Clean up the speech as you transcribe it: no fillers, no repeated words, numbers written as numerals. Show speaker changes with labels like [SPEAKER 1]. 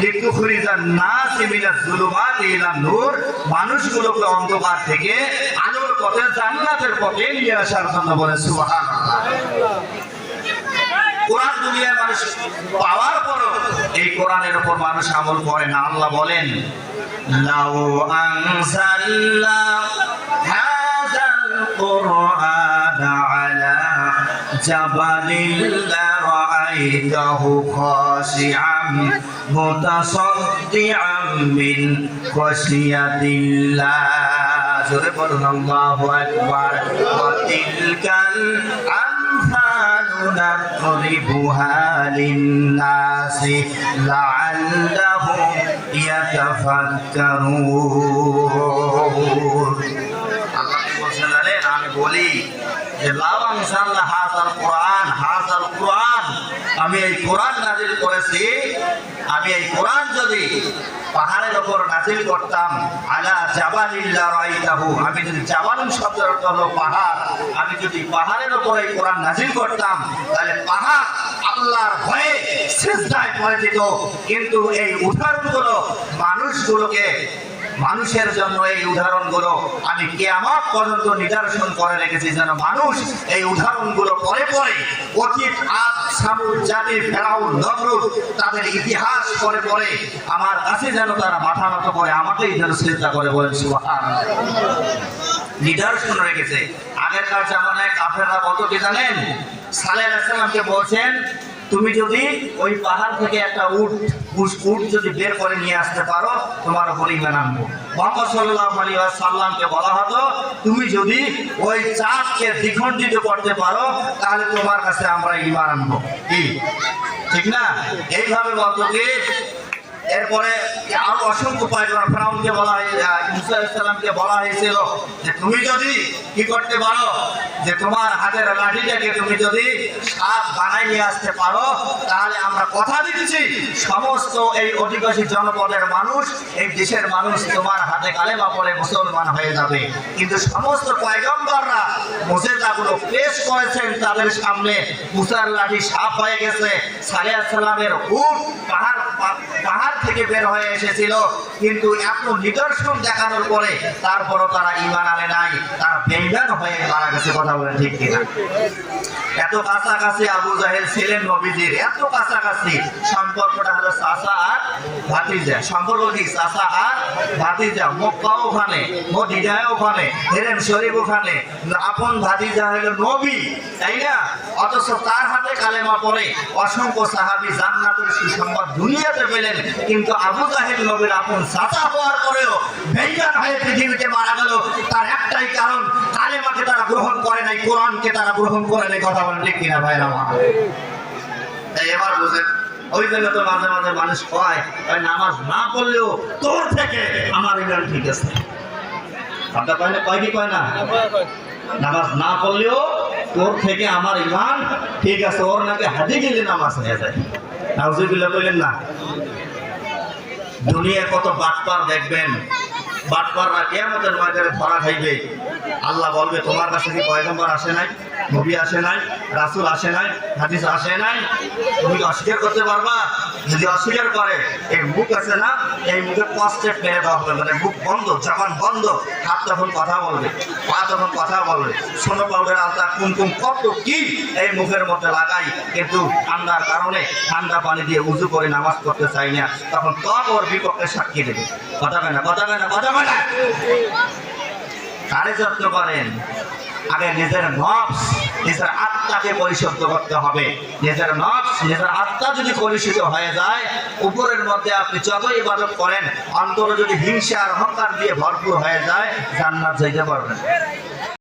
[SPEAKER 1] লিতুখরিজান নাস মিনাজ যুলুমাতি ইলান নূর, মানুষগুলোকে অন্ধকার থেকে আলোর পথে জান্নাতের পথে নিয়ে আসার জন্য বলে সুবহানাল্লাহ। কোরআন দুনিয়ার মানুষ পাওয়ার পরও এই কোরআনের উপর মানুষ আমল করে না। আল্লাহ বলেন লাউ আনজালনা হাযাল কুরআন আলা জাবালিন লারাআইতাহু খাশিআন মুতাসাদ্দিআন মিন খাশিয়াতিল্লাহ। জোরে বলুন আল্লাহু আকবার। ওয়া তিলকাল نضربها للناس لعلهم يتفكرون। আল্লাহ বলছেন জানেন, আমি বলি যে লাউ আনজালনা হাযাল কুরআন, আমি এই কোরআন নাযিল করেছি, আমি এই কোরআন যদি পাহাড়ের উপর নাযিল করতাম, আলা জাবালিল লারাইতাহু, আমি যদি জাবাল শব্দের অর্থ হলো পাহাড়, আমি যদি পাহাড়ের উপর এই কোরআন নাযিল করতাম তাহলে পাহাড় আল্লাহর ভয়ে সিজদায় পড়ে যেত। কিন্তু এই উদাহরণগুলো মানুষের জন্য এই উদাহরণগুলো আমি কিয়ামত পর্যন্ত নিদর্শন করে রেখেছি, যেন মানুষ এই উদাহরণগুলো পরে পরে অতীত আদ সামুদ জাতি ফেরাউন নমরুদ তাদের ইতিহাস পরে পরে আমার কাছে যেন তারা মাথা নত করে আমাকেই যেন চিন্তা করে বলেন সুবহানাল্লাহ। নিদর্শন রেখেছে। আগেরকার জামানায় কাফেররা বলতো কি জানেন, সালেহ আলাইহিস সালামকে বলছেন তুমি যদি ওই পাহাড় থেকে একটা উট যদি বের করে নিয়ে আসতে পারো তোমার উপর ঈমান আনবো। মুহাম্মদ সাল্লাল্লাহু আলাইহি ওয়াসাল্লামকে বলা হতো তুমি যদি ওই চাঁদকে দ্বিখণ্ডিত করতে পারো তাহলে তোমার কাছে আমরা ঈমান আনবো। কি ঠিক না? এইভাবে বলতো কি। এরপরে আরো অসংখ্য পয়গম্বর ফেরাউনকে বলা হয়, মুসা আলাইহিস সালামকে বলা হয়েছিল যে তুমি যদি কি করতে পারো, যে তোমার হাতের লাঠিটাকে তুমি যদি সাপ বানাই নিয়ে আসতে পারো তাহলে আমরা কথা দিচ্ছি সমস্ত এই অধিবাসী জনপদের মানুষ, এই দেশের মানুষ তোমার হাতে কালেমা পড়ে মুসলমান হয়ে যাবে। কিন্তু সমস্ত পয়গম্বররা মুজিজাগুলো পেশ করেছেন তাদের সামনে, মুসার লাঠি সাপ হয়ে গেছে, সালেহ আলাইহিস সালামের উট পাহাড় থেকে বের হয়ে এসেছিল, কিন্তু এত নিদর্শন দেখানোর পরে তারপরও তারা ঈমান আনে নাই, তারা বেঈমান হয়ে মারা গেছে। কথা বলেন ঠিক কিনা? এত কাছাকাছি আবু জাহেল ছিলেন নবীজির, এত কাছাকাছি সম্পর্কটা হলো চাচা আর ভাতিজা। সম্পর্ক কি? চাচা আর ভাতিজা। মক্কা ওখানে, মদিনা ওখানে, হেরেম শরীফ ওখানে, আপন ভাতিজা হলো নবী, তাই না? অথচ তার হাতে কালেমা পড়ে অসংখ্য সাহাবী জান্নাতের সুসংবাদ দুনিয়াতে পেলেন, কিন্তু আবু জাহেল নবীর আপন চাচা হওয়ার পরেও বেঈমান হয়ে পৃথিবীতে মারা গেল। তার একটাই কারণ, কালেমাকে তারা গ্রহণ করে নাই, কোরআনকে তারা গ্রহণ করে নাই। কথা বলেন ঠিক কিনা ভাইরা আমার? এবার বুঝেন, ওই জন্য তো মাঝে মাঝে মানুষ কয় নামাজ না পড়লেও তোর থেকে আমার ঈমান ঠিক আছে। আপনার কয় না? কয় কি কয় না? নামাজ না পড়লেও তোর থেকে আমার ঈমান ঠিক আছে। ওর নাকি হাজি গেলে নামাজ হয়ে যায়। নাউজুবিল্লাহ বললেন না? দুনিয়া কত বাটপার দেখবেন, বাটপাররা কিয়ামতের ময়দানে ধরা খাইবে। আল্লাহ বলবে তোমার কাছে কি পয়গম্বর আসে নাই, নবী আসে নাই, রাসূল আসে নাই, হাদিস আসে নাই? তুমি অস্বীকার করতে পারবা? যদি অস্বীকার করে এই মুখ আছে না, এই মুখে কষ্টেপ মেরে দেওয়া হবে, মানে মুখ বন্ধ, জবান বন্ধ, হাত তখন কথা বলবে, পা তখন কথা বলবে, সোনো পাউডার আলতা কুমকুম কত কি এই মুখের মধ্যে লাগাই, কিন্তু ঠান্ডার কারণে ঠান্ডা পানি দিয়ে উজু করে নামাজ পড়তে চাই না, তখন তখন ওর বিপক্ষে সাক্ষী দেবে। কথা কয় না? কথা কয় না? কথা কয় না? কারে যত্ন করেন? আগে নিজের নফস, নিজের আত্মাকে পরিশুদ্ধ করতে হবে। নিজের নফস, নিজের আত্মা যদি পরিশুদ্ধ হয়ে যায়, উপরের মধ্যে আপনি যত ইবাদত করেন, অন্তরে যদি হিংসা আর অহংকার দিয়ে ভরপুর হয়ে যায়, জান্নাত যাইতে পারবেন।